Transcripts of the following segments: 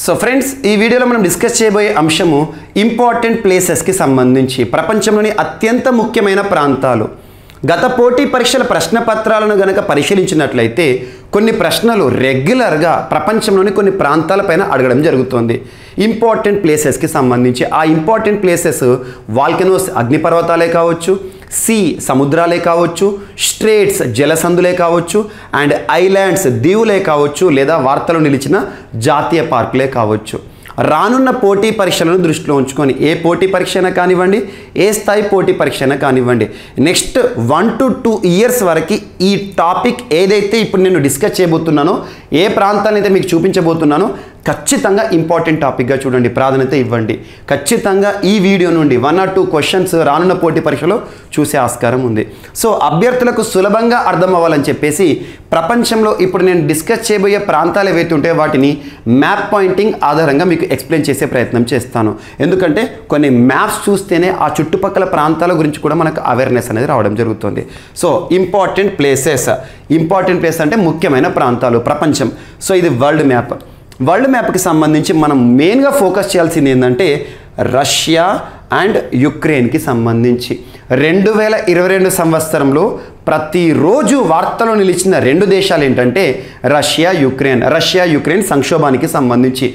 So friends, ఈ వీడియోలో మనం డిస్కస్ చేయబోయే అంశము ఇంపార్టెంట్ ప్లేసెస్కి సంబంధించి ప్రపంచంలోని అత్యంత ముఖ్యమైన ప్రాంతాలు. గత పోటీ పరీక్షల ప్రశ్నపత్రాలను గనక పరిశీలించినట్లయితే కొన్ని ప్రశ్నలు రెగ్యులర్గా ప్రపంచంలోని కొన్ని ప్రాంతాలపైన అడగడం జరుగుతుంది. ఇంపార్టెంట్ ప్లేసెస్కి సంబంధించి ఆ ఇంపార్టెంట్ ప్లేసెస్ వాల్కెనోస్ అగ్నిపర్వతాలే కావచ్చు, సీ సముద్రాలే కావచ్చు, స్ట్రేట్స్ జలసందులే కావచ్చు, అండ్ ఐలాండ్స్ దీవులే కావచ్చు, లేదా వార్తలు నిలిచిన జాతీయ పార్కులే కావచ్చు. రానున్న పోటీ పరీక్షలను దృష్టిలో ఉంచుకొని ఏ పోటీ పరీక్ష అయినా కానివ్వండి, ఏ స్థాయి పోటీ పరీక్ష అయినా కానివ్వండి, నెక్స్ట్ 1 to 2 ఇయర్స్ వరకు ఈ టాపిక్ ఏదైతే ఇప్పుడు నేను డిస్కస్ చేయబోతున్నానో, ఏ ప్రాంతాన్ని అయితే మీకు చూపించబోతున్నానో ఖచ్చితంగా ఇంపార్టెంట్ టాపిక్గా చూడండి, ప్రాధాన్యత ఇవ్వండి. ఖచ్చితంగా ఈ వీడియో నుండి 1 or 2 క్వశ్చన్స్ రానున్న పోటీ పరీక్షలో చూసే ఆస్కారం ఉంది. సో అభ్యర్థులకు సులభంగా అర్థం అవ్వాలని చెప్పేసి ప్రపంచంలో ఇప్పుడు నేను డిస్కస్ చేయబోయే ప్రాంతాలు ఏవైతే ఉంటాయో వాటిని మ్యాప్ పాయింటింగ్ ఆధారంగా మీకు ఎక్స్ప్లెయిన్ చేసే ప్రయత్నం చేస్తాను. ఎందుకంటే కొన్ని మ్యాప్స్ చూస్తేనే ఆ చుట్టుపక్కల ప్రాంతాల గురించి కూడా మనకు అవేర్నెస్ అనేది రావడం జరుగుతుంది. సో ఇంపార్టెంట్ ప్లేసెస్ అంటే ముఖ్యమైన ప్రాంతాలు ప్రపంచం. సో ఇది వరల్డ్ మ్యాప్కి సంబంధించి మనం మెయిన్గా ఫోకస్ చేయాల్సింది ఏంటంటే రష్యా అండ్ యుక్రెయిన్కి సంబంధించి 2022 సంవత్సరంలో ప్రతిరోజు వార్తలో నిలిచిన 2 దేశాలు ఏంటంటే రష్యా యుక్రెయిన్ సంక్షోభానికి సంబంధించి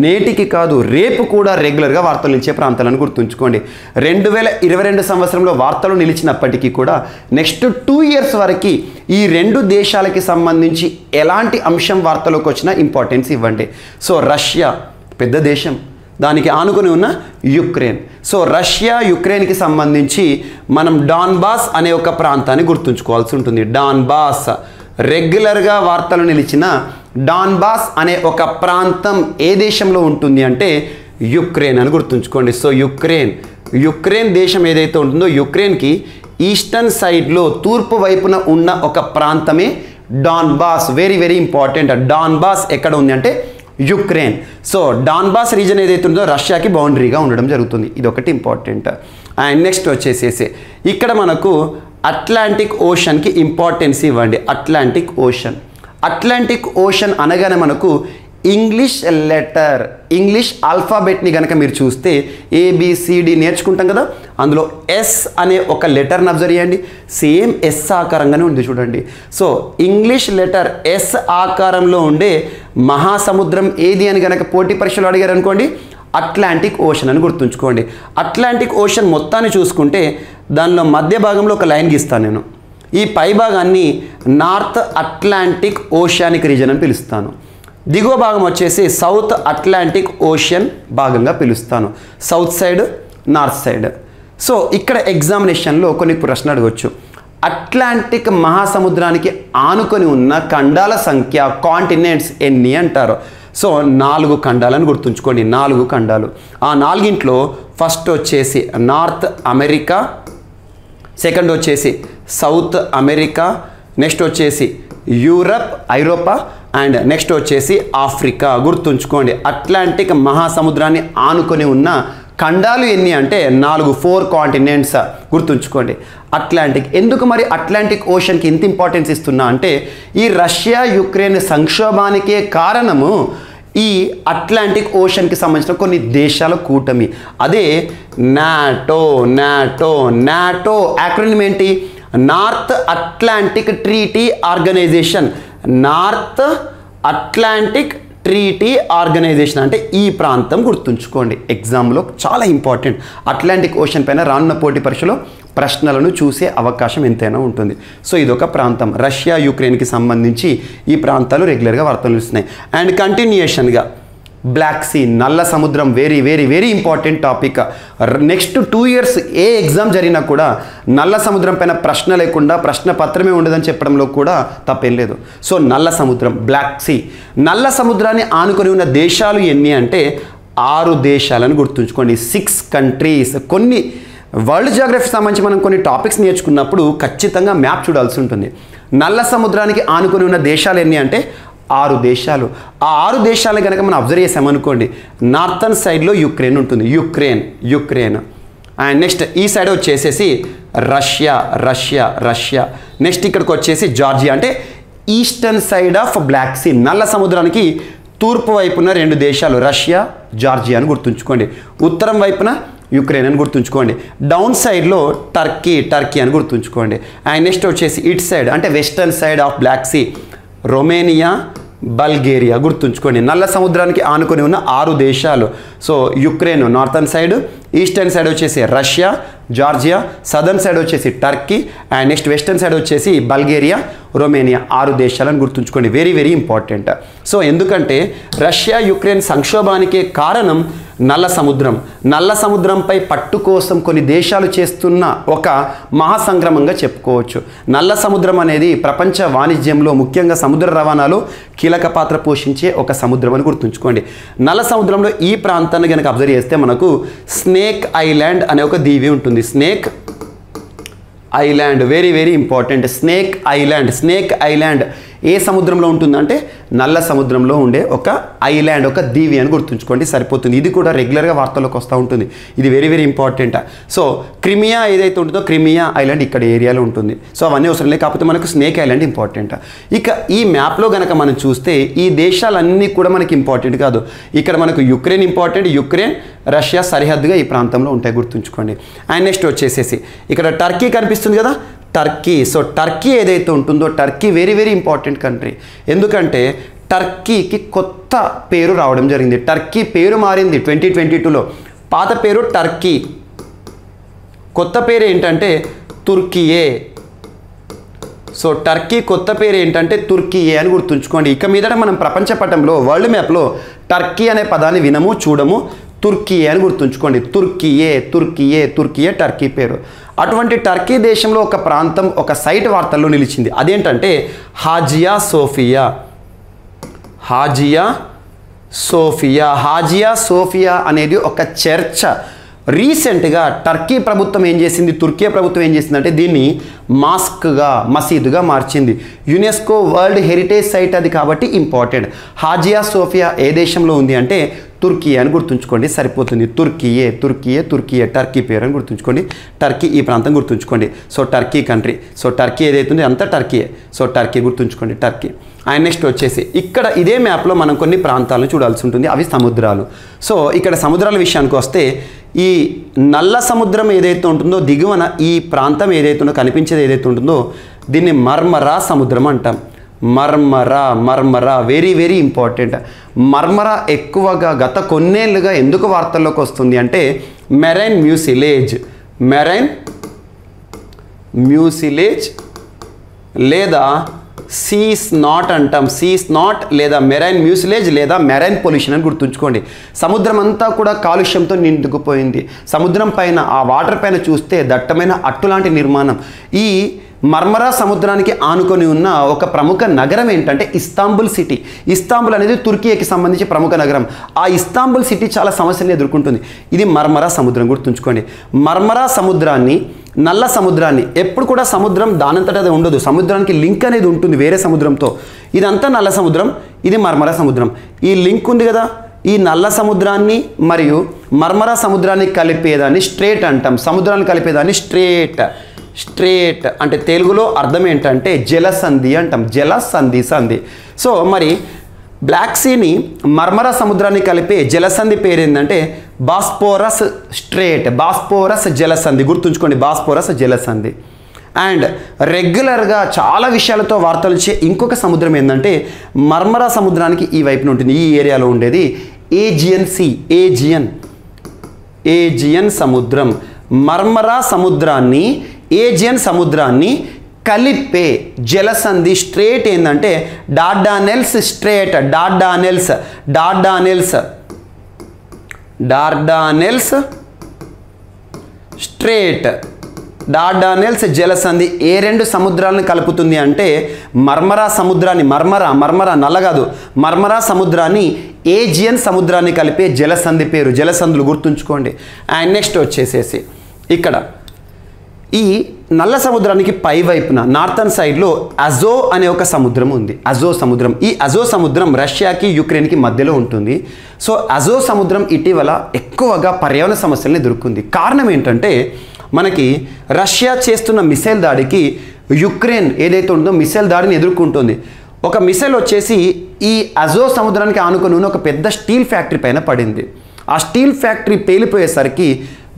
నేటికి కాదు రేపు కూడా రెగ్యులర్గా వార్తలు నిలిచే ప్రాంతాలను గుర్తుంచుకోండి. 2022 సంవత్సరంలో వార్తలు నిలిచినప్పటికీ కూడా నెక్స్ట్ 2 ఇయర్స్ వరకు ఈ 2 దేశాలకి సంబంధించి ఎలాంటి అంశం వార్తలోకి వచ్చినా ఇంపార్టెన్స్ ఇవ్వండి. సో రష్యా పెద్ద దేశం, దానికి ఆనుకొని ఉన్న యుక్రెయిన్. సో రష్యా యుక్రెయిన్కి సంబంధించి మనం డాన్బాస్ అనే ఒక ప్రాంతాన్ని గుర్తుంచుకోవాల్సి ఉంటుంది. డాన్బాస్ రెగ్యులర్గా వార్తలు నిలిచిన డాన్బాస్ అనే ఒక ప్రాంతం ఏ దేశంలో ఉంటుంది అంటే యుక్రెయిన్ అని గుర్తుంచుకోండి. సో యుక్రెయిన్ దేశం ఏదైతే ఉంటుందో యుక్రెయిన్కి ఈస్టర్న్ సైడ్లో తూర్పు వైపున ఉన్న ఒక ప్రాంతమే Donbas. Very very important. Donbas ఎక్కడ ఉంది అంటే యుక్రెయిన్. సో డాన్బాస్ రీజన్ ఏదైతే ఉందో రష్యాకి బౌండరీగా ఉండడం జరుగుతుంది. ఇది ఒకటి ఇంపార్టెంట్. అండ్ నెక్స్ట్ వచ్చేసేసి ఇక్కడ మనకు అట్లాంటిక్ ఓషన్కి ఇంపార్టెన్స్ ఇవ్వండి. అట్లాంటిక్ ఓషన్ అనగానే మనకు ఇంగ్లీష్ ఆల్ఫాబెట్ని కనుక మీరు చూస్తే ABCD నేర్చుకుంటాం కదా, అందులో S అనే ఒక లెటర్ని అబ్జర్వ్ చేయండి. సేమ్ S ఆకారంగానే ఉంది చూడండి. సో ఇంగ్లీష్ లెటర్ S ఆకారంలో ఉండే మహాసముద్రం ఏది అని కనుక పోటీ పరీక్షలు అడిగారు అనుకోండి, అట్లాంటిక్ ఓషన్ అని గుర్తుంచుకోండి. అట్లాంటిక్ ఓషన్ మొత్తాన్ని చూసుకుంటే దానిలో మధ్య భాగంలో ఒక లైన్ గీస్తాను నేను. ఈ పై భాగాన్ని నార్త్ అట్లాంటిక్ ఓషియానిక్ రీజన్ అని పిలుస్తాను. దిగువ భాగం వచ్చేసి సౌత్ అట్లాంటిక్ ఓషన్ భాగంగా పిలుస్తాను. South side, north side. So ఇక్కడ ఎగ్జామినేషన్లో కొన్ని ప్రశ్నలు అడగవచ్చు. అట్లాంటిక్ మహాసముద్రానికి ఆనుకొని ఉన్న ఖండాల సంఖ్య కాంటినెంట్స్ ఎన్ని అంటారు. సో 4 ఖండాలను గుర్తుంచుకోండి. 4 ఖండాలు. ఆ 4ంట్లో ఫస్ట్ వచ్చేసి నార్త్ అమెరికా, సెకండ్ వచ్చేసి సౌత్ అమెరికా, నెక్స్ట్ వచ్చేసి ఐరోపా, అండ్ నెక్స్ట్ వచ్చేసి ఆఫ్రికా. గుర్తుంచుకోండి. అట్లాంటిక్ మహాసముద్రాన్ని ఆనుకొని ఉన్న ఖండాలు ఎన్ని అంటే 4 కాంటినెంట్స్ గుర్తుంచుకోండి. అట్లాంటిక్ ఎందుకు మరి అట్లాంటిక్ ఓషన్కి ఇంత ఇంపార్టెన్స్ ఇస్తున్నా అంటే ఈ రష్యా యుక్రెయిన్ సంక్షోభానికే కారణము ఈ అట్లాంటిక్ ఓషన్కి సంబంధించిన కొన్ని దేశాల కూటమి. అదే నాటో యాక్రోనిమ్ ఏంటి? నార్త్ అట్లాంటిక్ ట్రీటీ ఆర్గనైజేషన్ అంటే ఈ ప్రాంతం గుర్తుంచుకోండి. ఎగ్జామ్లో చాలా ఇంపార్టెంట్. అట్లాంటిక్ ఓషన్ పైన రానున్న పోటీ పరీక్షలో ప్రశ్నలను చూసే అవకాశం ఎంతైనా ఉంటుంది. సో ఇదొక ప్రాంతం. రష్యా యుక్రెయిన్కి సంబంధించి ఈ ప్రాంతాలు రెగ్యులర్గా వార్తలు వస్తున్నాయి. అండ్ కంటిన్యూషన్గా బ్లాక్ సీ, నల్ల సముద్రం, very very very important topic. Next 2 years ఏ ఎగ్జామ్ జరిగినా కూడా నల్ల సముద్రం పైన ప్రశ్న లేకుండా ప్రశ్న పత్రమే ఉండదని చెప్పడంలో కూడా తప్పేం లేదు. సో నల్ల సముద్రం, బ్లాక్ సీ. నల్ల సముద్రాన్ని ఆనుకొని ఉన్న దేశాలు ఎన్ని అంటే 6 దేశాలను గుర్తుంచుకోండి. 6 కంట్రీస్. కొన్ని వరల్డ్ జియోగ్రఫీకి సంబంధించి మనం కొన్ని టాపిక్స్ నేర్చుకున్నప్పుడు ఖచ్చితంగా మ్యాప్ చూడాల్సి ఉంటుంది. నల్ల సముద్రానికి ఆనుకొని ఉన్న దేశాలు ఎన్ని అంటే 6 దేశాలు. ఆ 6 దేశాలు కనుక మనం అబ్జర్వ్ చేసామనుకోండి, నార్థన్ సైడ్లో యుక్రెయిన్ ఉంటుంది. యుక్రెయిన్. అండ్ నెక్స్ట్ ఈ సైడ్ వచ్చేసేసి రష్యా. నెక్స్ట్ ఇక్కడికి వచ్చేసి జార్జియా. అంటే eastern side of Black Sea. నల్ల సముద్రానికి తూర్పు వైపున 2 దేశాలు రష్యా జార్జియా అని గుర్తుంచుకోండి. ఉత్తరం వైపున యుక్రెయిన్ అని గుర్తుంచుకోండి. డౌన్ సైడ్లో టర్కీ అని గుర్తుంచుకోండి. అండ్ నెక్స్ట్ వచ్చేసి ఇట్ సైడ్ అంటే western side of Black Sea Romania, Bulgaria గుర్తుంచుకోండి. నల్ల సముద్రానికి ఆనుకొని ఉన్న 6 దేశాలు. So Ukraine northern side, eastern side వచ్చేసి రష్యా, జార్జియా, సదర్న్ సైడ్ వచ్చేసి Turkey, and next western side వచ్చేసి బల్గేరియా, రొమేనియా 6 దేశాలను గుర్తుంచుకోండి. Very very important. సో ఎందుకంటే రష్యా యుక్రెయిన్ సంక్షోభానికే కారణం నల్ల సముద్రం. నల్ల సముద్రంపై పట్టు కోసం కొన్ని దేశాలు చేస్తున్న ఒక మహాసంగ్రమంగా చెప్పుకోవచ్చు. నల్ల సముద్రం అనేది ప్రపంచ వాణిజ్యంలో ముఖ్యంగా సముద్ర రవాణాలో కీలక పాత్ర పోషించే ఒక సముద్రం అని గుర్తుంచుకోండి. నల్ల సముద్రంలో ఈ ప్రాంతాన్ని కనుక అబ్జర్వ్ చేస్తే మనకు స్నేక్ ఐలాండ్ అనే ఒక దీవి ఉంటుంది. Snake Island very very important. Snake Island ఏ సముద్రంలో ఉంటుందంటే నల్ల సముద్రంలో ఉండే ఒక ఐలాండ్, ఒక దీవి అని గుర్తుంచుకోండి సరిపోతుంది. ఇది కూడా రెగ్యులర్గా వార్తల్లోకి వస్తూ ఉంటుంది. ఇది very very important. So Crimea ఏదైతే ఉంటుందో క్రిమియా ఐలాండ్ ఇక్కడ ఏరియాలో ఉంటుంది. సో అవన్నీ అవసరం లేదు, కాకపోతే మనకు స్నేక్ ఐలాండ్ ఇంపార్టెంట్. ఇక ఈ మ్యాప్లో కనుక మనం చూస్తే ఈ దేశాలన్నీ కూడా మనకి ఇంపార్టెంట్ కాదు. ఇక్కడ మనకు యుక్రెయిన్ ఇంపార్టెంట్. యుక్రెయిన్ రష్యా సరిహద్దుగా ఈ ప్రాంతంలో ఉంటాయి గుర్తుంచుకోండి. అండ్ నెక్స్ట్ వచ్చేసేసి ఇక్కడ టర్కీ కనిపిస్తుంది కదా, టర్కీ. సో టర్కీ ఏదైతే ఉంటుందో Turkey very very important country. ఎందుకంటే టర్కీకి కొత్త పేరు రావడం జరిగింది. టర్కీ పేరు మారింది 2022లో. పాత పేరు టర్కీ, కొత్త పేరు ఏంటంటే తుర్కియే. సో టర్కీ కొత్త పేరు ఏంటంటే తుర్కియే అని గుర్తుంచుకోండి. ఇక మీదట మనం ప్రపంచ పటంలో వరల్డ్ మ్యాప్లో టర్కీ అనే పదాన్ని వినము చూడము, తుర్కియే అని గుర్తుంచుకోండి. తుర్కియే టర్కీ పేరు. అటువంటి టర్కీ దేశంలో ఒక ప్రాంతం, ఒక సైట్ వార్తల్లో నిలిచింది. అదేంటంటే హాజియా సోఫియా అనేది ఒక చర్చ్. రీసెంట్గా టర్కీ ప్రభుత్వం ఏం చేసింది, తుర్కీ ప్రభుత్వం ఏం చేసిందంటే దీన్ని మసీదుగా మార్చింది. యునెస్కో వరల్డ్ హెరిటేజ్ సైట్ అది కాబట్టి ఇంపార్టెంట్. హాజియా సోఫియా ఏ దేశంలో ఉంది అంటే తుర్కీ అని గుర్తుంచుకోండి సరిపోతుంది. తుర్కియే టర్కీ పేరు అని గుర్తుంచుకోండి. టర్కీ ఈ ప్రాంతం గుర్తుంచుకోండి. So Turkey country. So Turkey ఏదైతుందో అంతా టర్కీయే. సో టర్కీ గుర్తుంచుకోండి, టర్కీ. అండ్ నెక్స్ట్ వచ్చేసి ఇక్కడ ఇదే మ్యాప్లో మనం కొన్ని ప్రాంతాలను చూడాల్సి ఉంటుంది. అవి సముద్రాలు. సో ఇక్కడ సముద్రాల విషయానికి వస్తే ఈ నల్ల సముద్రం ఏదైతే ఉంటుందో దిగువన ఈ ప్రాంతం ఏదైతే ఉందో కనిపించేది ఏదైతే ఉంటుందో దీన్ని మర్మరా సముద్రం అంటాం. మర్మరా వెరీ వెరీ ఇంపార్టెంట్. మర్మరా ఎక్కువగా గత కొన్నేళ్ళుగా ఎందుకు వార్తల్లోకి వస్తుంది అంటే మెరైన్ మ్యూసిలేజ్ లేదా సీ స్నాట్ అంటాం. సీ స్నాట్ లేదా మెరైన్ మ్యూసిలేజ్ లేదా మెరైన్ పొల్యూషన్ అని గుర్తుంచుకోండి. సముద్రం అంతా కూడా కాలుష్యంతో నిండుకుపోయింది. సముద్రం పైన ఆ వాటర్ పైన చూస్తే దట్టమైన అట్టులాంటి నిర్మాణం. ఈ మర్మరా సముద్రానికి ఆనుకొని ఉన్న ఒక ప్రముఖ నగరం ఏంటంటే ఇస్తాంబుల్ సిటీ. ఇస్తాంబుల్ అనేది తుర్కీకి సంబంధించి ప్రముఖ నగరం. ఆ ఇస్తాంబుల్ సిటీ చాలా సమస్యలను ఎదుర్కొంటుంది. ఇది మర్మరా సముద్రం గుర్తుంచుకోండి. మర్మరా సముద్రాన్ని, నల్ల సముద్రాన్ని ఎప్పుడు కూడా సముద్రం దానంతటా అది ఉండదు. సముద్రానికి లింక్ అనేది ఉంటుంది వేరే సముద్రంతో. ఇదంతా నల్ల సముద్రం, ఇది మర్మరా సముద్రం. ఈ లింక్ ఉంది కదా, ఈ నల్ల సముద్రాన్ని మరియు మర్మరా సముద్రాన్ని కలిపేదాన్ని స్ట్రేట్ అంటాం. సముద్రాన్ని కలిపేదాన్ని స్ట్రేట్ అంటే తెలుగులో అర్థం ఏంటంటే జలసంధి అంటాం. సంధి. సో మరి బ్లాక్ సీని మర్మరా సముద్రాన్ని కలిపే జలసంధి పేరు ఏంటంటే బాస్పోరస్ స్ట్రేట్, బాస్పోరస్ జలసంధి గుర్తుంచుకోండి. బాస్పోరస్ జలసంధి. అండ్ రెగ్యులర్గా చాలా విషయాలతో వార్తలు ఇచ్చే ఇంకొక సముద్రం ఏంటంటే మర్మరా సముద్రానికి ఈ వైపున ఉంటుంది. ఈ ఏరియాలో ఉండేది ఏజియన్ సీ, ఏజియన్ సముద్రం. మర్మరా సముద్రాన్ని, ఏజియన్ సముద్రాన్ని కలిపే జలసంధి స్ట్రేట్ ఏంటంటే డార్డానెల్స్ స్ట్రేట్. డార్డానెల్స్ జలసంధి ఏ రెండు సముద్రాలను కలుపుతుంది అంటే మర్మరా సముద్రాన్ని, మర్మరా నల్ల కాదు, మర్మరా సముద్రాన్ని ఏజియన్ సముద్రాన్ని కలిపే జలసంధి పేరు. జలసంధులు గుర్తుంచుకోండి. అండ్ నెక్స్ట్ వచ్చేసేసి ఇక్కడ ఈ నల్ల సముద్రానికి పై వైపున నార్థన్ సైడ్లో అజో అనే ఒక సముద్రం ఉంది. అజో సముద్రం. ఈ అజో సముద్రం రష్యాకి యుక్రెయిన్కి మధ్యలో ఉంటుంది. సో అజో సముద్రం ఇటీవల ఎక్కువగా పర్యావరణ సమస్యలను ఎదుర్కొంది. కారణం ఏంటంటే మనకి రష్యా చేస్తున్న మిసైల్ దాడికి యుక్రెయిన్ ఏదైతే ఉంటుందో మిసైల్ దాడిని ఎదుర్కొంటుంది. ఒక మిసైల్ వచ్చేసి ఈ అజో సముద్రానికి ఆనుకొని ఉన్న ఒక పెద్ద స్టీల్ ఫ్యాక్టరీ పైన పడింది. ఆ స్టీల్ ఫ్యాక్టరీ పేలిపోయేసరికి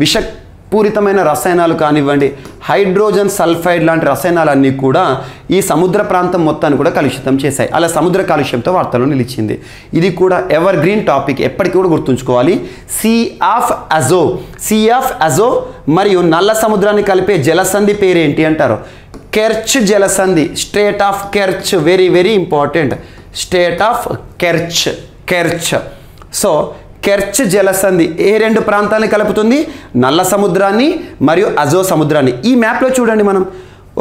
విషపూరితమైన రసాయనాలు కానివ్వండి, హైడ్రోజన్ సల్ఫైడ్ లాంటి రసాయనాలన్నీ కూడా ఈ సముద్ర ప్రాంతం మొత్తాన్ని కూడా కలుషితం చేశాయి. అలా సముద్ర కాలుష్యంతో వార్తల్లో నిలిచింది. ఇది కూడా ఎవర్ గ్రీన్ టాపిక్, ఎప్పటికీ కూడా గుర్తుంచుకోవాలి. సీ ఆఫ్ అజో మరియు నల్ల సముద్రాన్ని కలిపే జలసంధి పేరేంటి అంటారు? కెర్చ్ జలసంధి, strait of Kerch. Very very important, strait of Kerch. So Kerch జలసంధి ఏ రెండు ప్రాంతాలని కలుపుతుంది? నల్ల సముద్రాన్ని మరియు అజో సముద్రాన్ని. ఈ మ్యాప్లో చూడండి, మనం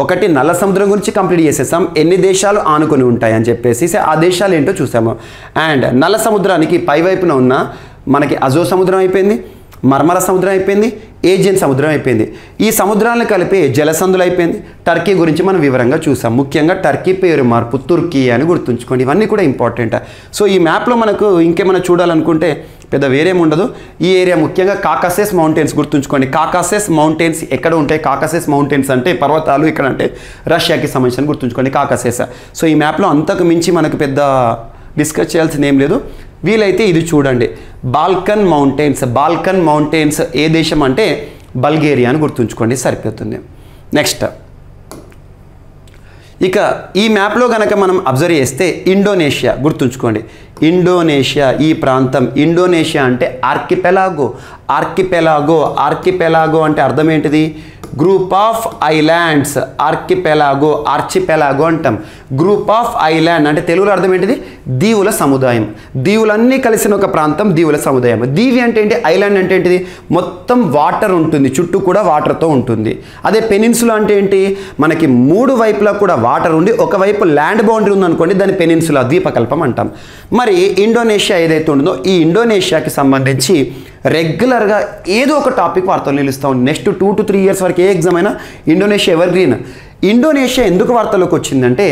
ఒకటి నల్ల సముద్రం గురించి కంప్లీట్ చేసేసాం, ఎన్ని దేశాలు ఆనుకొని ఉంటాయని చెప్పేసి ఆ దేశాలు ఏంటో చూసాము. అండ్ నల్ల సముద్రానికి పైవైపున ఉన్న మనకి అజో సముద్రం అయిపోయింది, మర్మర సముద్రం అయిపోయింది, ఏజియన్ సముద్రం అయిపోయింది. ఈ సముద్రాలను కలిపి జలసంధులు అయిపోయింది. టర్కీ గురించి మనం వివరంగా చూసాం. ముఖ్యంగా టర్కీ పేరు మార్పు తుర్కీ అని గుర్తుంచుకోండి. ఇవన్నీ కూడా ఇంపార్టెంట్. సో ఈ మ్యాప్లో మనకు ఇంకేమైనా చూడాలనుకుంటే పెద్ద వేరేం ఉండదు. ఈ ఏరియా ముఖ్యంగా కాకసస్ మౌంటైన్స్ గుర్తుంచుకోండి. కాకసస్ మౌంటైన్స్ ఎక్కడ ఉంటాయి? కాకసస్ మౌంటైన్స్ అంటే పర్వతాలు, ఇక్కడ అంటే రష్యాకి సంబంధించిన గుర్తుంచుకోండి కాకసస్. సో ఈ మ్యాప్లో అంతకు మించి మనకు పెద్ద డిస్కస్ చేయాల్సింది ఏం లేదు. వీలైతే ఇది చూడండి, బాల్కన్ మౌంటైన్స్ ఏ దేశం అంటే బల్గేరియా అని గుర్తుంచుకోండి, సరిపోతుంది. నెక్స్ట్ ఇక ఈ మ్యాప్లో కనుక మనం అబ్జర్వ్ చేస్తే ఇండోనేషియా గుర్తుంచుకోండి. ఇండోనేషియా ఈ ప్రాంతం, ఇండోనేషియా అంటే ఆర్కిపెలాగో అంటే అర్థం ఏంటిది? Group of islands. ఆర్చిపెలాగో అంటాం. గ్రూప్ ఆఫ్ ఐలాండ్ అంటే తెలుగులో అర్థం ఏంటిది? దీవుల సముదాయం. దీవులన్నీ కలిసిన ఒక ప్రాంతం దీవుల సముదాయం. దీవి అంటే ఏంటి? ఐలాండ్ అంటే ఏంటిది? మొత్తం వాటర్ ఉంటుంది, చుట్టూ కూడా వాటర్తో ఉంటుంది. అదే పెనిన్సులా అంటే ఏంటి? మనకి మూడు వైపులా కూడా వాటర్ ఉండి ఒకవైపు ల్యాండ్ బౌండరీ ఉందనుకోండి, దాన్ని పెనిన్సులా, ద్వీపకల్పం అంటాం. మరి ఇండోనేషియా ఏదైతే ఉంటుందో ఈ ఇండోనేషియాకి సంబంధించి రెగ్యులర్గా ఏదో ఒక టాపిక్ వార్తలు నిలుస్తూ ఉంది. నెక్స్ట్ 2 to 3 years వరకు ఏ ఎగ్జామ్ అయినా ఇండోనేషియా ఎవర్ గ్రీన్. ఇండోనేషియా ఎందుకు వార్తలోకి వచ్చిందంటే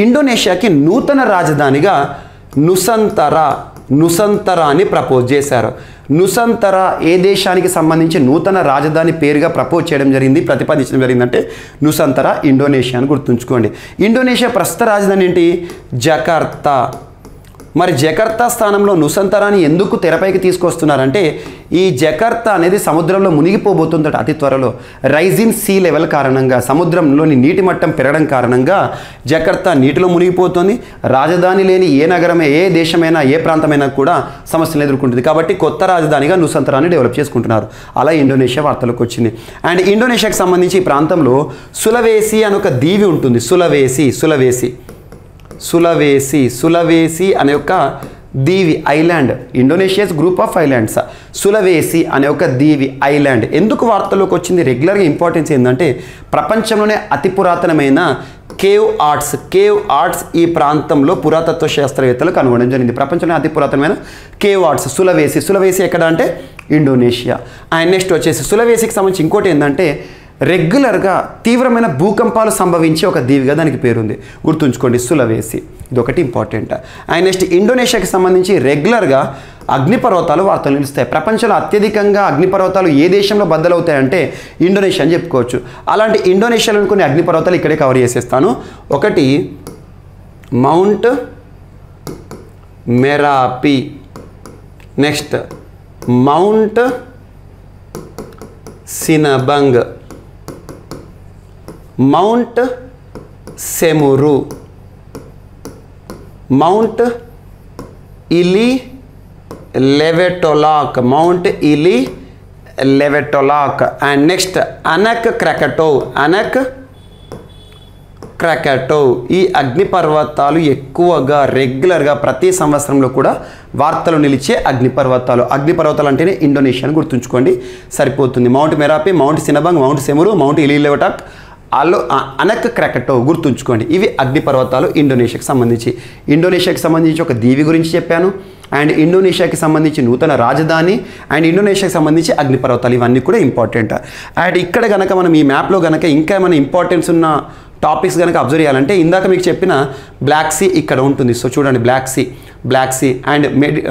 ఇండోనేషియాకి నూతన రాజధానిగా నుసంతరా అని ప్రపోజ్ చేశారు. నుసంతరా ఏ దేశానికి సంబంధించి నూతన రాజధాని పేరుగా ప్రపోజ్ చేయడం జరిగింది, ప్రతిపాదించడం జరిగిందంటే నుసంతరా ఇండోనేషియా అని గుర్తుంచుకోండి. ఇండోనేషియా ప్రస్తుత రాజధాని ఏంటి? జకార్తా. మరి జకార్తా స్థానంలో నుసంతరాని ఎందుకు తెరపైకి తీసుకొస్తున్నారంటే ఈ జకార్తా అనేది సముద్రంలో మునిగిపోబోతుందట అతి త్వరలో. రైజింగ్ సీ లెవెల్ కారణంగా, సముద్రంలోని నీటి మట్టం పెరగడం కారణంగా జకార్తా నీటిలో మునిగిపోతుంది. రాజధాని లేని ఏ నగరమే, ఏ దేశమైనా, ఏ ప్రాంతమైనా కూడా సమస్యలు ఎదుర్కొంటుంది. కాబట్టి కొత్త రాజధానిగా నుసంతరాన్ని డెవలప్ చేసుకుంటున్నారు. అలా ఇండోనేషియా వార్తలకు వచ్చింది. అండ్ ఇండోనేషియాకి సంబంధించి ఈ ప్రాంతంలో సులవేసి అని ఒక దీవి ఉంటుంది. సులవేసి అనే ఒక దీవి, island. Indonesia's group of islands. Sulawesi అనే ఒక దీవి, ఐలాండ్ ఎందుకు వార్తల్లోకి వచ్చింది? రెగ్యులర్గా ఇంపార్టెన్స్ ఏంటంటే ప్రపంచంలోనే అతి పురాతనమైన కేవ్ ఆర్ట్స్ ఈ ప్రాంతంలో పురాతత్వ శాస్త్రవేత్తలు కనుగొనడం జరిగింది. ప్రపంచంలో అతి పురాతనమైన కేవ్ ఆర్ట్స్ సులవేసి ఎక్కడ అంటే ఇండోనేషియా. అండ్ నెక్స్ట్ వచ్చేసి సులవేసికి సంబంధించి ఇంకోటి ఏంటంటే రెగ్యులర్గా తీవ్రమైన భూకంపాలు సంభవించే ఒక దీవిగా దానికి పేరుంది, గుర్తుంచుకోండి సులవేసి. ఇది ఒకటి ఇంపార్టెంట్. అండ్ నెక్స్ట్ ఇండోనేషియాకి సంబంధించి రెగ్యులర్గా అగ్నిపర్వతాలు వార్తలు నిలుస్తాయి. ప్రపంచంలో అత్యధికంగా అగ్నిపర్వతాలు ఏ దేశంలో బద్దలవుతాయంటే ఇండోనేషియా అని చెప్పుకోవచ్చు. అలాంటి ఇండోనేషియాలోని కొన్ని అగ్నిపర్వతాలు ఇక్కడే కవర్ చేసేస్తాను. ఒకటి Mount Merapi, next Mount Sinabung, Mount Semeru, Mount Ili Lewotolok, and next Anak Krakatoa. ఈ అగ్నిపర్వతాలు ఎక్కువగా రెగ్యులర్గా ప్రతి సంవత్సరంలో కూడా వార్తలు నిలిచే అగ్నిపర్వతాలు అంటేనే ఇండోనేషియా అని గుర్తుంచుకోండి, సరిపోతుంది. Mount Merapi, Mount Sinabung, Mount Semeru, Mount Ili Lewotolok, Anak Krakatoa గుర్తుంచుకోండి. ఇవి అగ్నిపర్వతాలు ఇండోనేషియాకి సంబంధించి ఒక దీవి గురించి చెప్పాను. అండ్ ఇండోనేషియాకి సంబంధించి నూతన రాజధాని, అండ్ ఇండోనేషియాకి సంబంధించి అగ్నిపర్వతాలు, ఇవన్నీ కూడా ఇంపార్టెంట్. అండ్ ఇక్కడ కనుక మనం ఈ మ్యాప్లో కనుక ఇంకా ఏమైనా ఇంపార్టెన్స్ ఉన్న టాపిక్స్ కనుక అబ్జర్వ్ చేయాలంటే ఇందాక మీకు చెప్పిన బ్లాక్ సీ ఇక్కడ ఉంటుంది. సో చూడండి, బ్లాక్ సీ అండ్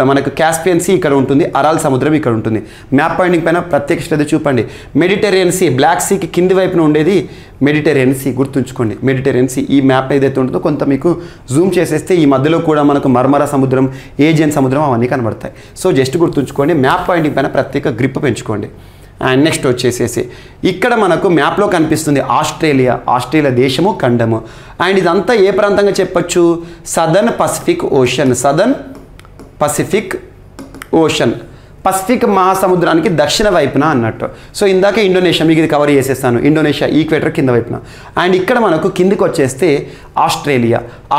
మనకు కాస్పియన్ సీ ఇక్కడ ఉంటుంది, అరాల్ సముద్రం ఇక్కడ ఉంటుంది. మ్యాప్ పాయింటింగ్ పైన ప్రత్యేక శ్రద్ధ చూపండి. మెడిటరేనియన్ సీ, బ్లాక్ సీకి కింది వైపున ఉండేది మెడిటరేనియన్ సీ, గుర్తుంచుకోండి. మెడిటరేనియన్ సీ ఈ మ్యాప్ ఏదైతే ఉంటుందో కొంత మీకు జూమ్ చేసేస్తే ఈ మధ్యలో కూడా మనకు మర్మర సముద్రం, ఏజియన్ సముద్రం అవన్నీ కనబడతాయి. సో జస్ట్ గుర్తుంచుకోండి, మ్యాప్ పాయింటింగ్ పైన ప్రత్యేక గ్రిప్ పెంచుకోండి. అండ్ నెక్స్ట్ వచ్చేసేసి ఇక్కడ మనకు మ్యాప్లో కనిపిస్తుంది ఆస్ట్రేలియా దేశము, ఖండము. అండ్ ఇదంతా ఏ ప్రాంతంగా చెప్పచ్చు? సదర్న్ పసిఫిక్ ఓషన్, పసిఫిక్ మహాసముద్రానికి దక్షిణ వైపున అన్నట్టు. సో ఇందాక ఇండోనేషియా మీకు ఇది కవర్ చేసేస్తాను, ఇండోనేషియా ఈక్వేటర్ కింద వైపున. అండ్ ఇక్కడ మనకు కిందికి వచ్చేస్తే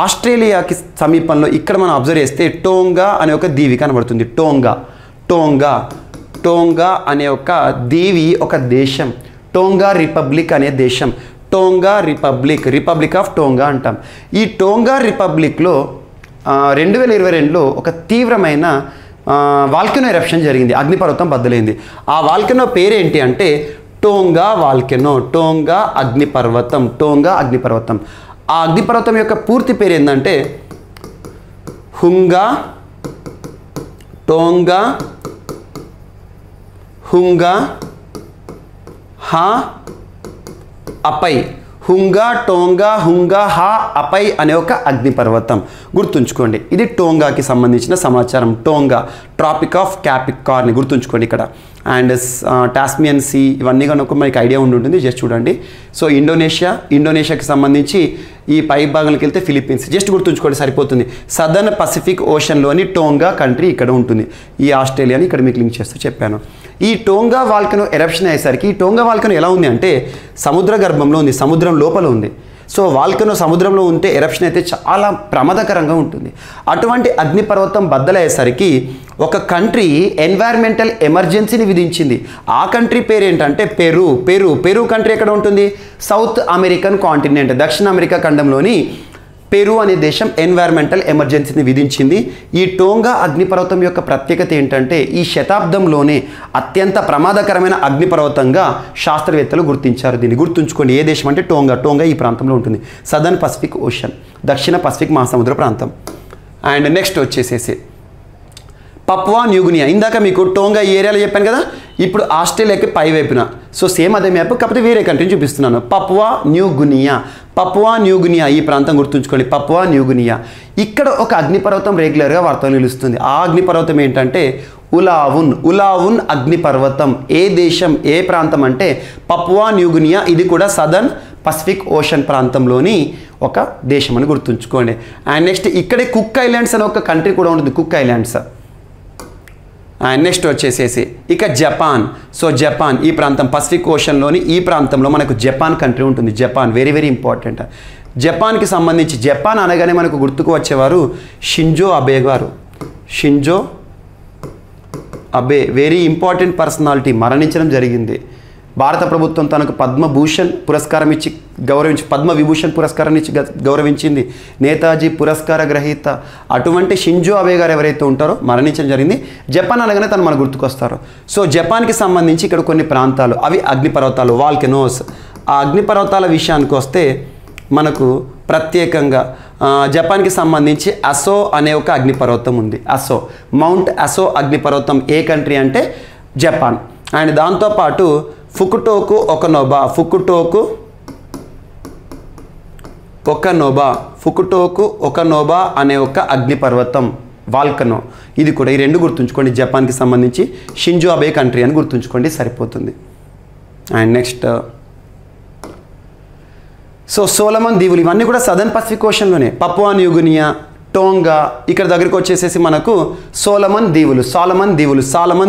ఆస్ట్రేలియాకి సమీపంలో ఇక్కడ మనం అబ్జర్వ్ చేస్తే టోంగా అనే ఒక దీవి కనబడుతుంది. టోంగా అనే ఒక దీవి ఒక దేశం, టోంగా రిపబ్లిక్ అనే దేశం. టోంగా రిపబ్లిక్ ఆఫ్ టోంగా అంటాం. ఈ టోంగా రిపబ్లిక్లో 2022లో ఒక తీవ్రమైన వాల్కెనో ఎరప్షన్ జరిగింది, అగ్నిపర్వతం బద్దలైంది. ఆ వాల్కెనో పేరేంటి అంటే టోంగా వాల్కెనో, టోంగా అగ్నిపర్వతం. ఆ అగ్నిపర్వతం యొక్క పూర్తి పేరు ఏంటంటే హుంగా హా అపై అనే ఒక అగ్నిపర్వతం. గుర్తుంచుకోండి, ఇది టోంగాకి సంబంధించిన సమాచారం. టోంగా ట్రాపిక్ ఆఫ్ క్యాప్రికార్న్ గుర్తుంచుకోండి ఇక్కడ. అండ్ టాస్మియన్ సీ ఇవన్నీ కనుక మనకి ఐడియా ఉంటుంది, జస్ట్ చూడండి. సో ఇండోనేషియాకి సంబంధించి ఈ పై భాగంలోకి వెళ్తే ఫిలిప్పీన్స్, జస్ట్ గుర్తుంచుకోండి సరిపోతుంది. సదర్న్ పసిఫిక్ ఓషన్లోని టోంగా కంట్రీ ఇక్కడ ఉంటుంది. ఈ ఆస్ట్రేలియాని ఇక్కడ మీకు లింక్ చేస్తూ చెప్పాను. ఈ టోంగా వాల్కెనో ఎరప్షన్ అయ్యేసరికి ఈ టోంగా వాల్కెనో ఎలా ఉంది అంటే సముద్ర గర్భంలో ఉంది, సముద్రం లోపల ఉంది. సో వాల్కెనో సముద్రంలో ఉంటే ఎరప్షన్ అయితే చాలా ప్రమాదకరంగా ఉంటుంది. అటువంటి అగ్నిపర్వతం బద్దలయ్యేసరికి ఒక కంట్రీ ఎన్వైర్మెంటల్ ఎమర్జెన్సీని విధించింది. ఆ కంట్రీ పేరు ఏంటంటే పెరు కంట్రీ ఎక్కడ ఉంటుంది? సౌత్ అమెరికన్ కాంటినెంట్, దక్షిణ అమెరికా ఖండంలోని పెరు అనే దేశం ఎన్వైర్మెంటల్ ఎమర్జెన్సీని విధించింది. ఈ టోంగా అగ్నిపర్వతం యొక్క ప్రత్యేకత ఏంటంటే ఈ శతాబ్దంలోనే అత్యంత ప్రమాదకరమైన అగ్నిపర్వతంగా శాస్త్రవేత్తలు గుర్తించారు. దీన్ని గుర్తుంచుకోండి. ఏ దేశం అంటే టోంగా ఈ ప్రాంతంలో ఉంటుంది. సదర్న్ పసిఫిక్ ఓషన్, దక్షిణ పసిఫిక్ మహాసముద్ర ప్రాంతం. అండ్ నెక్స్ట్ వచ్చేసేసి పపువా న్యూగినియా. ఇందాక మీకు టోంగా ఈ ఏరియాలో చెప్పాను కదా, ఇప్పుడు ఆస్ట్రేలియాకి పై వైపున. సో సేమ్ అదే మ్యాప్, కాకపోతే వేరే కంట్రీని చూపిస్తున్నాను. పపువా న్యూగినియా ఈ ప్రాంతం గుర్తుంచుకోండి. Papua New Guinea. ఇక్కడ ఒక అగ్నిపర్వతం రెగ్యులర్గా వార్తలు నిలుస్తుంది. ఆ అగ్నిపర్వతం ఏంటంటే ఉలావున్ అగ్నిపర్వతం. ఏ దేశం, ఏ ప్రాంతం అంటే పపువా న్యూగినియా. ఇది కూడా సదర్న్ పసిఫిక్ ఓషన్ ప్రాంతంలోని ఒక దేశం అని గుర్తుంచుకోండి. అండ్ నెక్స్ట్ ఇక్కడే కుక్ ఐలాండ్స్ అనే ఒక కంట్రీ కూడా ఉంటుంది, కుక్ ఐలాండ్స్. అండ్ నెక్స్ట్ వచ్చేసేసి ఇక జపాన్. సో జపాన్ ఈ ప్రాంతం పసిఫిక్ ఓషన్లోని ఈ ప్రాంతంలో మనకు జపాన్ కంట్రీ ఉంటుంది. Japan very very important. జపాన్కి సంబంధించి జపాన్ అనగానే మనకు గుర్తుకు వచ్చేవారు Shinzo Abe very important personality, మరణించడం జరిగింది. భారత ప్రభుత్వం తనకు పద్మభూషణ్ పురస్కారం ఇచ్చి గౌరవించి, పద్మవిభూషణ్ పురస్కారాన్ని ఇచ్చి గౌరవించింది. నేతాజీ పురస్కార గ్రహీత అటువంటి షింజో అబే గారు ఎవరైతే ఉంటారో మరణించడం జరిగింది. జపాన్ అనగానే తను మనకు గుర్తుకొస్తారు. సో జపాన్కి సంబంధించి ఇక్కడ కొన్ని ప్రాంతాలు, అవి అగ్నిపర్వతాలు, వాల్కెనోస్. ఆ అగ్నిపర్వతాల విషయానికి వస్తే మనకు ప్రత్యేకంగా జపాన్కి సంబంధించి అసో అనే ఒక అగ్నిపర్వతం ఉంది. మౌంట్ అసో అగ్నిపర్వతం ఏ కంట్రీ అంటే జపాన్. అండ్ దాంతోపాటు ఫుకుటోకు ఒకనోబా అనే ఒక అగ్నిపర్వతం, వాల్కనో. ఇది కూడా ఈ రెండు గుర్తుంచుకోండి. జపాన్కి సంబంధించి షింజో అబే కంట్రీ అని గుర్తుంచుకోండి సరిపోతుంది. అండ్ నెక్స్ట్ సో సోలమన్ దీవులు, ఇవన్నీ కూడా సదర్న్ పసిఫిక్ ఓషన్లోనే. పపువా న్యూగినియా, టోంగా, ఇక్కడ దగ్గరికి వచ్చేసేసి మనకు సాలమన్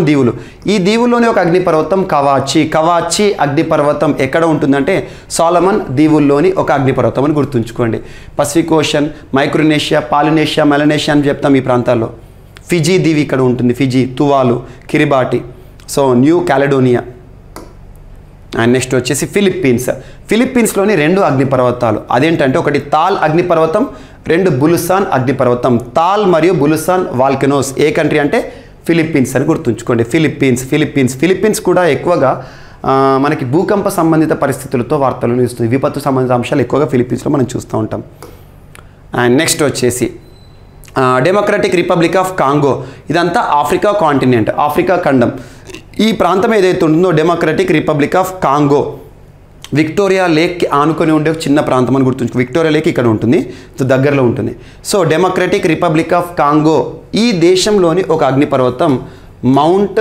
దీవులు. ఈ దీవుల్లోనే ఒక అగ్నిపర్వతం కవాచి అగ్నిపర్వతం ఎక్కడ ఉంటుందంటే సాలమన్ దీవుల్లోని ఒక అగ్నిపర్వతం అని గుర్తుంచుకోండి. Pacific Ocean, Micronesia, Polynesia, Melanesia అని చెప్తాం ఈ ప్రాంతాల్లో. ఫిజీ దీవి ఇక్కడ ఉంటుంది, Fiji, Tuvalu, Kiribati, so New Caledonia. And next వచ్చేసి ఫిలిప్పీన్స్లోని రెండు అగ్నిపర్వతాలు. అదేంటంటే ఒకటి తాల్ అగ్నిపర్వతం, రెండు బులుసాన్ అగ్నిపర్వతం. తాల్ మరియు బులుసాన్ వాల్కెనోస్ ఏ కంట్రీ అంటే ఫిలిప్పీన్స్ అని గుర్తుంచుకోండి. ఫిలిప్పీన్స్ కూడా ఎక్కువగా మనకి భూకంప సంబంధిత పరిస్థితులతో వార్తలను ఇస్తుంది. విపత్తు సంబంధిత అంశాలు ఎక్కువగా ఫిలిప్పీన్స్లో మనం చూస్తూ ఉంటాం. అండ్ నెక్స్ట్ వచ్చేసి డెమోక్రటిక్ రిపబ్లిక్ ఆఫ్ కాంగో, ఇదంతా ఆఫ్రికా కాంటినెంట్, ఆఫ్రికా ఖండం. ఈ ప్రాంతం ఏదైతే ఉంటుందో Democratic Republic of Congo, Victoria లేక్కి ఆనుకొని ఉండే ఒక చిన్న ప్రాంతం అని గుర్తుంచుకో. విక్టోరియా లేక్ ఇక్కడ ఉంటుంది, దగ్గరలో ఉంటుంది. So democratic Republic of Congo ఈ దేశంలోని ఒక అగ్నిపర్వతం మౌంట్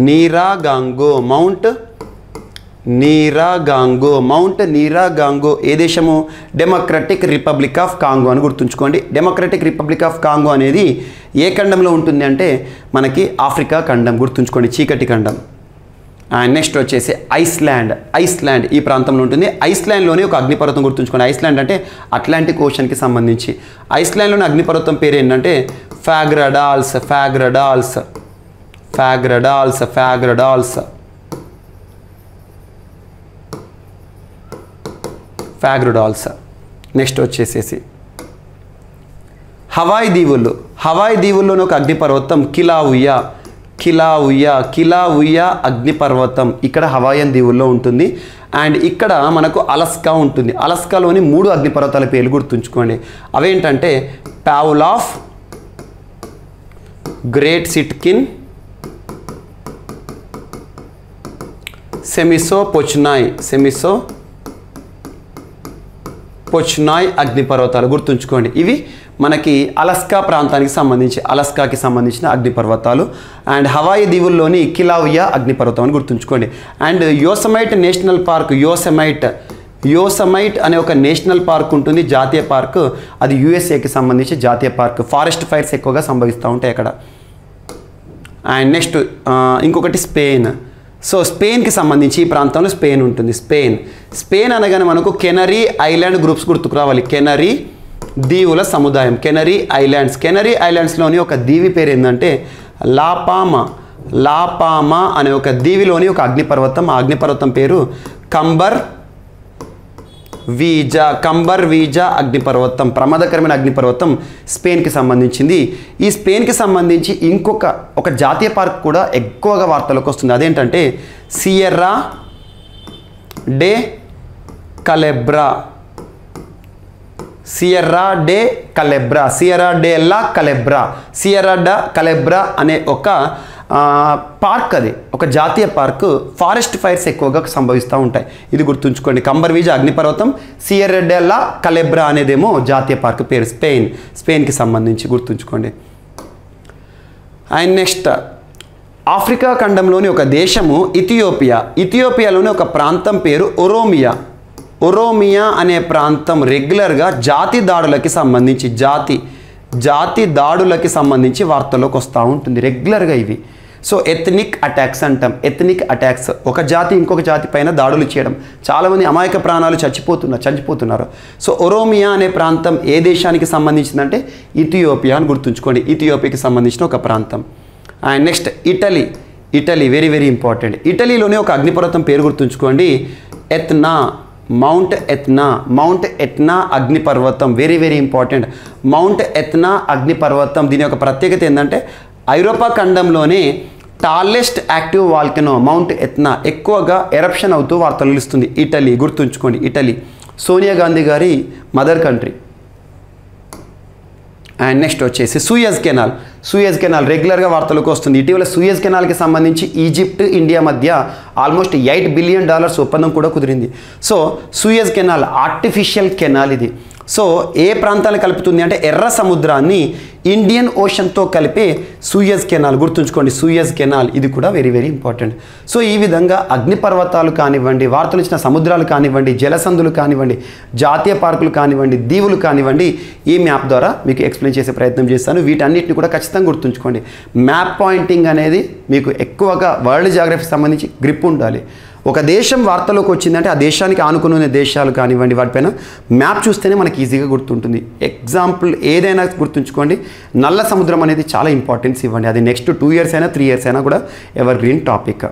నీరాగాంగో. మౌంట్ నీరాగాంగో ఏ దేశము? డెమోక్రటిక్ రిపబ్లిక్ ఆఫ్ కాంగో అని గుర్తుంచుకోండి. డెమోక్రటిక్ రిపబ్లిక్ ఆఫ్ కాంగో అనేది ఏ ఖండంలో ఉంటుంది అంటే మనకి ఆఫ్రికా ఖండం, గుర్తుంచుకోండి, చీకటి ఖండం. అండ్ నెక్స్ట్ వచ్చేసి ఐస్లాండ్ ఈ ప్రాంతంలో ఉంటుంది. ఐస్లాండ్లోనే ఒక అగ్నిపర్వతం గుర్తుంచుకోండి. ఐస్లాండ్ అంటే అట్లాంటిక్ ఓషన్కి సంబంధించి. ఐస్లాండ్లోని అగ్నిపర్వతం పేరు ఏంటంటే ఫ్యాగ్రడాల్స్. నెక్స్ట్ వచ్చేసేసి హవాయి దీవుల్లోని ఒక అగ్నిపర్వతం కిలావుయా అగ్నిపర్వతం ఇక్కడ హవాయన్ దీవుల్లో ఉంటుంది. అండ్ ఇక్కడ మనకు అలస్కా ఉంటుంది. అలస్కాలోని 3 అగ్నిపర్వతాల పేర్లు గుర్తుంచుకోండి. అవేంటంటే పావులాఫ్, గ్రేట్ సిట్కిన్, సెమిసో పొచ్నాయ్ అగ్నిపర్వతాలు గుర్తుంచుకోండి. ఇవి మనకి అలస్కాకి సంబంధించిన అగ్నిపర్వతాలు. అండ్ హవాయి దీవుల్లోని కిలావుయా అగ్నిపర్వతం అని గుర్తుంచుకోండి. అండ్ యోసమైట్ నేషనల్ పార్క్, యోసమైట్ అనే ఒక నేషనల్ పార్క్ ఉంటుంది, జాతీయ పార్క్. అది యూఎస్ఏకి సంబంధించి జాతీయ పార్క్. ఫారెస్ట్ ఫైర్స్ ఎక్కువగా సంభవిస్తూ ఉంటాయి అక్కడ. అండ్ నెక్స్ట్ ఇంకొకటి స్పెయిన్. సో స్పెయిన్కి సంబంధించి ఈ ప్రాంతంలో స్పెయిన్ ఉంటుంది. స్పెయిన్ అనగానే మనకు కెనరీ ఐలాండ్ గ్రూప్స్ గుర్తుకు రావాలి. కెనరీ దీవుల సముదాయం, కెనరీ ఐలాండ్స్లోని ఒక దీవి పేరు ఏంటంటే లాపామా అనే ఒక దీవిలోని ఒక అగ్నిపర్వతం. ఆ అగ్నిపర్వతం పేరు కంబర్ వీజా అగ్నిపర్వతం. ప్రమాదకరమైన అగ్నిపర్వతం స్పెయిన్కి సంబంధించింది. ఈ స్పెయిన్కి సంబంధించి ఒక జాతీయ పార్క్ కూడా ఎక్కువగా వార్తలకు వస్తుంది. అదేంటంటే సియర్రా డే కలెబ్రా అనే ఒక పార్క్. అది ఒక జాతీయ పార్క్. ఫారెస్ట్ ఫైర్స్ ఎక్కువగా సంభవిస్తూ ఉంటాయి, ఇది గుర్తుంచుకోండి. కంబర్వీజా అగ్నిపర్వతం, సియర్రా డే లా కలెబ్రా అనేదేమో జాతీయ పార్క్ పేరు. స్పెయిన్కి సంబంధించి గుర్తుంచుకోండి. అండ్ నెక్స్ట్ ఆఫ్రికా ఖండంలోని ఒక దేశము ఇథియోపియాలోని ఒక ప్రాంతం పేరు ఒరోమియా అనే ప్రాంతం రెగ్యులర్గా జాతి దాడులకి సంబంధించి వార్తల్లోకి వస్తూ ఉంటుంది రెగ్యులర్గా ఇవి. సో ఎథనిక్ అటాక్స్ అంటాం. ఒక జాతి ఇంకొక జాతి పైన దాడులు చేయడం. చాలామంది అమాయక ప్రాణాలు చచ్చిపోతున్నారు. సో ఒరోమియా అనే ప్రాంతం ఏ దేశానికి సంబంధించిందంటే ఇథియోపియా అని గుర్తుంచుకోండి. ఇథియోపియాకి సంబంధించిన ఒక ప్రాంతం. And next Italy very very important. ఇటలీలోనే ఒక అగ్నిపర్వతం పేరు గుర్తుంచుకోండి, మౌంట్ ఎత్నా అగ్నిపర్వతం. Very very important. Mount Etna అగ్నిపర్వతం దీని యొక్క ప్రత్యేకత ఏంటంటే ఐరోపా ఖండంలోనే tallest active volcano Mount Etna ఎక్కువగా ఎరప్షన్ అవుతూ వార్తలు ఇస్తుంది. ఇటలీ గుర్తుంచుకోండి. ఇటలీ సోనియా గాంధీ గారి మదర్ కంట్రీ. అండ్ నెక్స్ట్ వచ్చేసి సూయజ్ కెనాల్ రెగ్యులర్గా వార్తలకు వస్తుంది. ఇటీవల సూయజ్ కెనాల్కి సంబంధించి ఈజిప్ట్ ఇండియా మధ్య ఆల్మోస్ట్ $8 బిలియన్ ఒప్పందం కూడా కుదిరింది. So Suez canal artificial canal ఇది. సో ఏ ప్రాంతాన్ని కలుపుతుంది అంటే ఎర్ర సముద్రాన్ని ఇండియన్ ఓషన్తో కలిపే సూయజ్ కెనాల్ గుర్తుంచుకోండి. సూయజ్ కెనాల్ ఇది కూడా వెరీ వెరీ ఇంపార్టెంట్. సో ఈ విధంగా అగ్నిపర్వతాలు కానివ్వండి, వార్తలు ఇచ్చిన సముద్రాలు కానివ్వండి, జలసంధులు కానివ్వండి, జాతీయ పార్కులు కానివ్వండి, దీవులు కానివ్వండి, ఈ మ్యాప్ ద్వారా మీకు ఎక్స్ప్లెయిన్ చేసే ప్రయత్నం చేస్తాను. వీటన్నిటిని కూడా ఖచ్చితంగా గుర్తుంచుకోండి. మ్యాప్ పాయింటింగ్ అనేది మీకు ఎక్కువగా వరల్డ్ జాగ్రఫీకి సంబంధించి గ్రిప్ ఉండాలి. ఒక దేశం వార్తలోకి వచ్చిందంటే ఆ దేశానికి ఆనుకుని ఉన్న దేశాలు కానివ్వండి వాటిపైన మ్యాప్ చూస్తేనే మనకి ఈజీగా గుర్తుంటుంది. ఎగ్జాంపుల్ ఏదైనా గుర్తుంచుకోండి, నల్ల సముద్రం అనేది చాలా ఇంపార్టెన్స్ ఇవ్వండి. అది నెక్స్ట్ 2 years అయినా 3 years అయినా కూడా ఎవర్ గ్రీన్ టాపిక్.